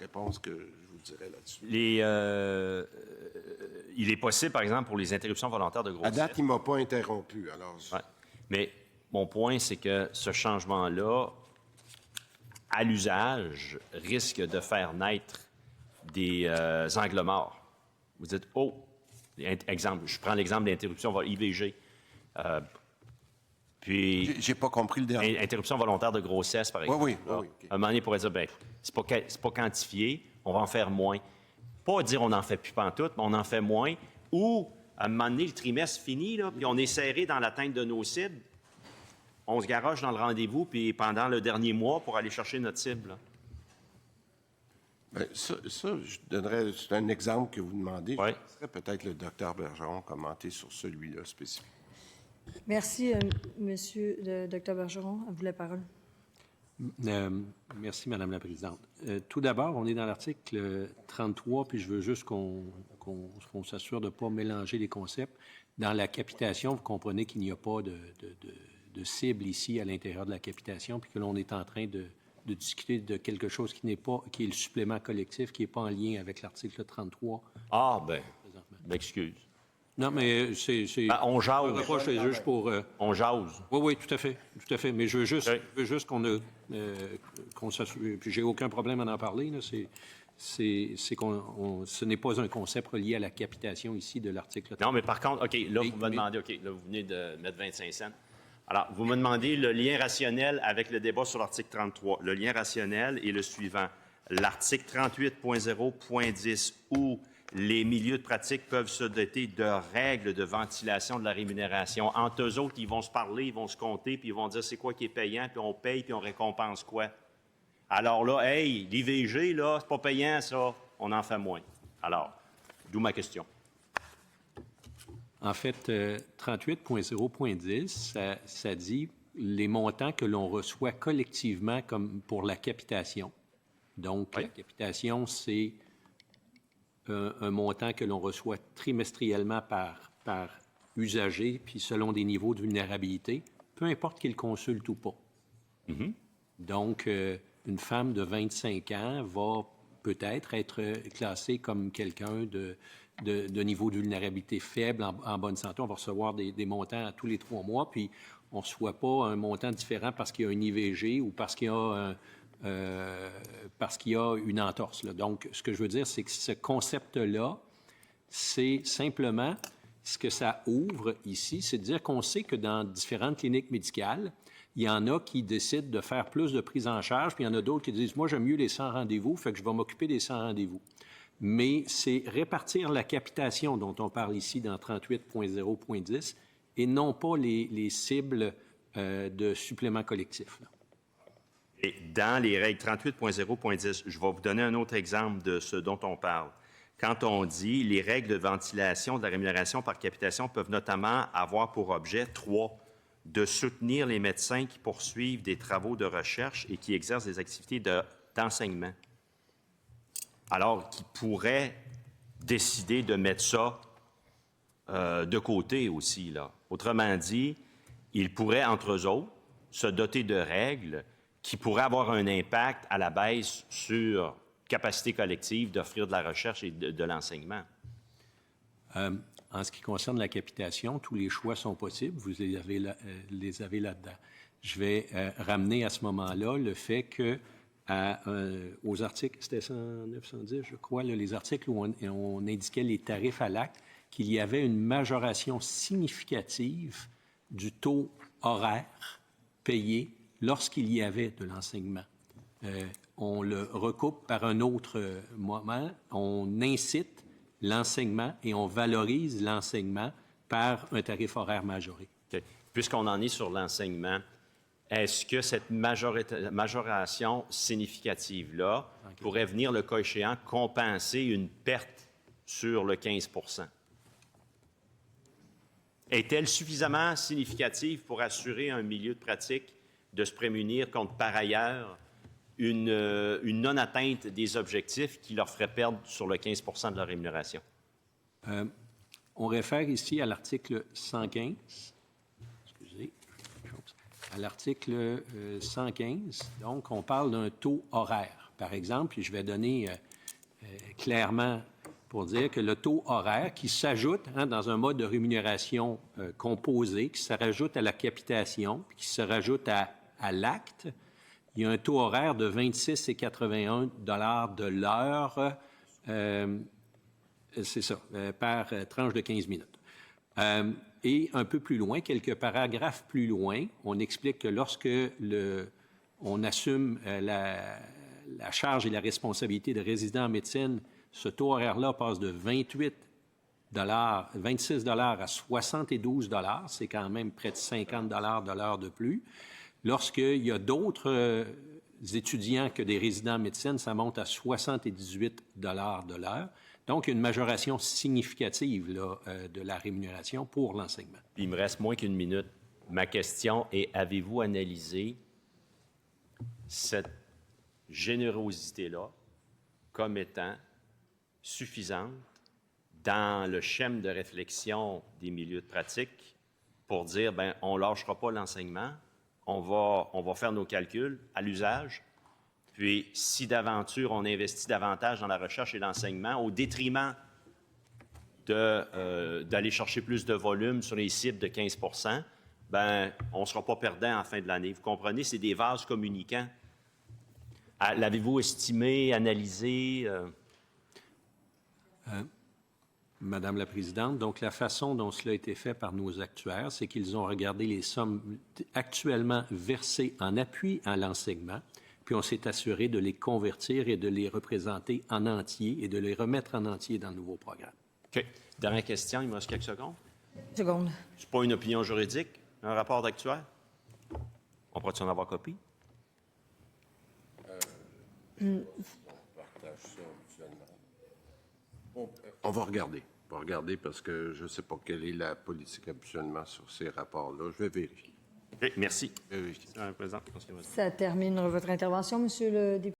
réponse que je vous dirai là-dessus. Il est possible, par exemple, pour les interruptions volontaires de grossesse. À date, il ne m'a pas interrompu. Alors, Ouais. Mais mon point, c'est que ce changement-là, à l'usage, risque de faire naître des angles morts. Vous dites, exemple, je prends l'exemple d'interruption IVG. Puis, j'ai pas compris le dernier. Interruption volontaire de grossesse, par exemple. Oui. Okay. À un moment donné, il pourrait dire, c'est pas quantifié, on va en faire moins. Pas dire on n'en fait plus pantoute, mais on en fait moins. Ou, à un moment donné, le trimestre finit, là, puis on est serré dans l'atteinte de nos cibles. On se garoche dans le rendez-vous, puis pendant le dernier mois, pour aller chercher notre cible. Là. Bien, ça, je donnerais, c'est un exemple que vous demandez. Oui. Je laisserais peut-être le docteur Bergeron commenter sur celui-là spécifique. Merci, Monsieur le docteur Bergeron. À vous la parole. Merci, Madame la Présidente. Tout d'abord, on est dans l'article 33, puis je veux juste qu'on s'assure de ne pas mélanger les concepts. Dans la capitation, vous comprenez qu'il n'y a pas de cible ici à l'intérieur de la capitation, puis que l'on est en train de discuter de quelque chose qui est le supplément collectif, qui n'est pas en lien avec l'article 33. Ah, m'excuse. Non, mais c'est on jase. Juste pour, on jase. Oui, tout à fait. Mais je veux juste qu'on s'assure. Puis j'ai aucun problème à en parler. Là. Ce n'est pas un concept relié à la capitation ici de l'article. Non, mais par contre, OK, là, vous me demandez, OK, là, vous venez de mettre 25 cents. Alors, vous me demandez le lien rationnel avec le débat sur l'article 33. Le lien rationnel est le suivant. L'article 38.0.10 où les milieux de pratique peuvent se doter de règles de ventilation de la rémunération. Entre eux autres, ils vont se parler, ils vont se compter, puis ils vont dire c'est quoi qui est payant, puis on paye, puis on récompense quoi. Alors là, hey, l'IVG, là, c'est pas payant, ça. On en fait moins. Alors, d'où ma question. En fait, 38.0.10, ça dit les montants que l'on reçoit collectivement comme pour la capitation. Donc, La capitation, c'est un montant que l'on reçoit trimestriellement par usager, puis selon des niveaux de vulnérabilité, peu importe qu'il consulte ou pas. Mm-hmm. Donc, une femme de 25 ans va peut-être être classée comme quelqu'un de niveau de vulnérabilité faible, en bonne santé. On va recevoir des montants à tous les 3 mois, puis on ne reçoit pas un montant différent parce qu'il y a un IVG ou parce qu'il y a une entorse. Là. Donc, ce que je veux dire, c'est que ce concept-là, c'est simplement ce que ça ouvre ici, c'est de dire qu'on sait que dans différentes cliniques médicales, il y en a qui décident de faire plus de prise en charge, puis il y en a d'autres qui disent « Moi, j'aime mieux les 100 rendez-vous, fait que je vais m'occuper des 100 rendez-vous. » Mais c'est répartir la capitation dont on parle ici dans 38.0.10 et non pas les cibles de supplément collectif. Là. Et dans les règles 38.0.10, je vais vous donner un autre exemple de ce dont on parle. Quand on dit les règles de ventilation de la rémunération par capitation peuvent notamment avoir pour objet 3, de soutenir les médecins qui poursuivent des travaux de recherche et qui exercent des activités d'enseignement. Alors, qui pourraient décider de mettre ça de côté aussi, là. Autrement dit, ils pourraient, entre eux autres, se doter de règles qui pourraient avoir un impact à la baisse sur capacité collective d'offrir de la recherche et de l'enseignement. En ce qui concerne la capitation, tous les choix sont possibles. Vous les avez là-dedans. Je vais ramener à ce moment-là le fait que aux articles, c'était 109, 110, je crois, là, les articles où on indiquait les tarifs à l'acte, qu'il y avait une majoration significative du taux horaire payé lorsqu'il y avait de l'enseignement. On le recoupe par un autre moment. On incite l'enseignement et on valorise l'enseignement par un tarif horaire majoré. Okay. Puisqu'on en est sur l'enseignement, est-ce que cette majoration significative-là pourrait venir, le cas échéant, compenser une perte sur le 15 %? Est-elle suffisamment significative pour assurer un milieu de pratique de se prémunir contre, par ailleurs, une non-atteinte des objectifs qui leur ferait perdre sur le 15 % de leur rémunération? On réfère ici à l'article 115. Excusez. À l'article 115, donc, on parle d'un taux horaire. Par exemple, je vais donner clairement pour dire que le taux horaire qui s'ajoute dans un mode de rémunération composé, qui se rajoute à la capitation, puis qui se rajoute à l'acte, il y a un taux horaire de 26,81 $ de l'heure, c'est ça, par tranche de 15 minutes. Et un peu plus loin, quelques paragraphes plus loin, on explique que lorsque on assume la charge et la responsabilité de résident en médecine, ce taux horaire-là passe de 26 $ à 72 $. C'est quand même près de 50 $ de l'heure de plus. Lorsqu'il y a d'autres étudiants que des résidents en médecine, ça monte à 78 $ de l'heure. Donc, une majoration significative là, de la rémunération pour l'enseignement. Il me reste moins qu'une minute. Ma question est, avez-vous analysé cette générosité-là comme étant suffisante dans le schéma de réflexion des milieux de pratique pour dire, bien, on ne lâchera pas l'enseignement, on va faire nos calculs à l'usage, puis si d'aventure on investit davantage dans la recherche et l'enseignement au détriment d'aller chercher plus de volume sur les cibles de 15 %, bien, on ne sera pas perdant en fin de l'année. Vous comprenez, c'est des vases communicants. L'avez-vous estimé, analysé? Madame la Présidente, donc la façon dont cela a été fait par nos actuaires, c'est qu'ils ont regardé les sommes actuellement versées en appui à l'enseignement, puis on s'est assuré de les convertir et de les représenter en entier et de les remettre en entier dans le nouveau programme. OK. Dernière question, il me reste quelques secondes. Seconde. Ce n'est pas une opinion juridique, un rapport d'actuaire? On pourrait-tu en avoir copie? On va regarder. On va regarder parce que je ne sais pas quelle est la politique habituellement sur ces rapports-là. Je vais vérifier. OK, merci. Je vais vérifier. Ça termine votre intervention, Monsieur le député.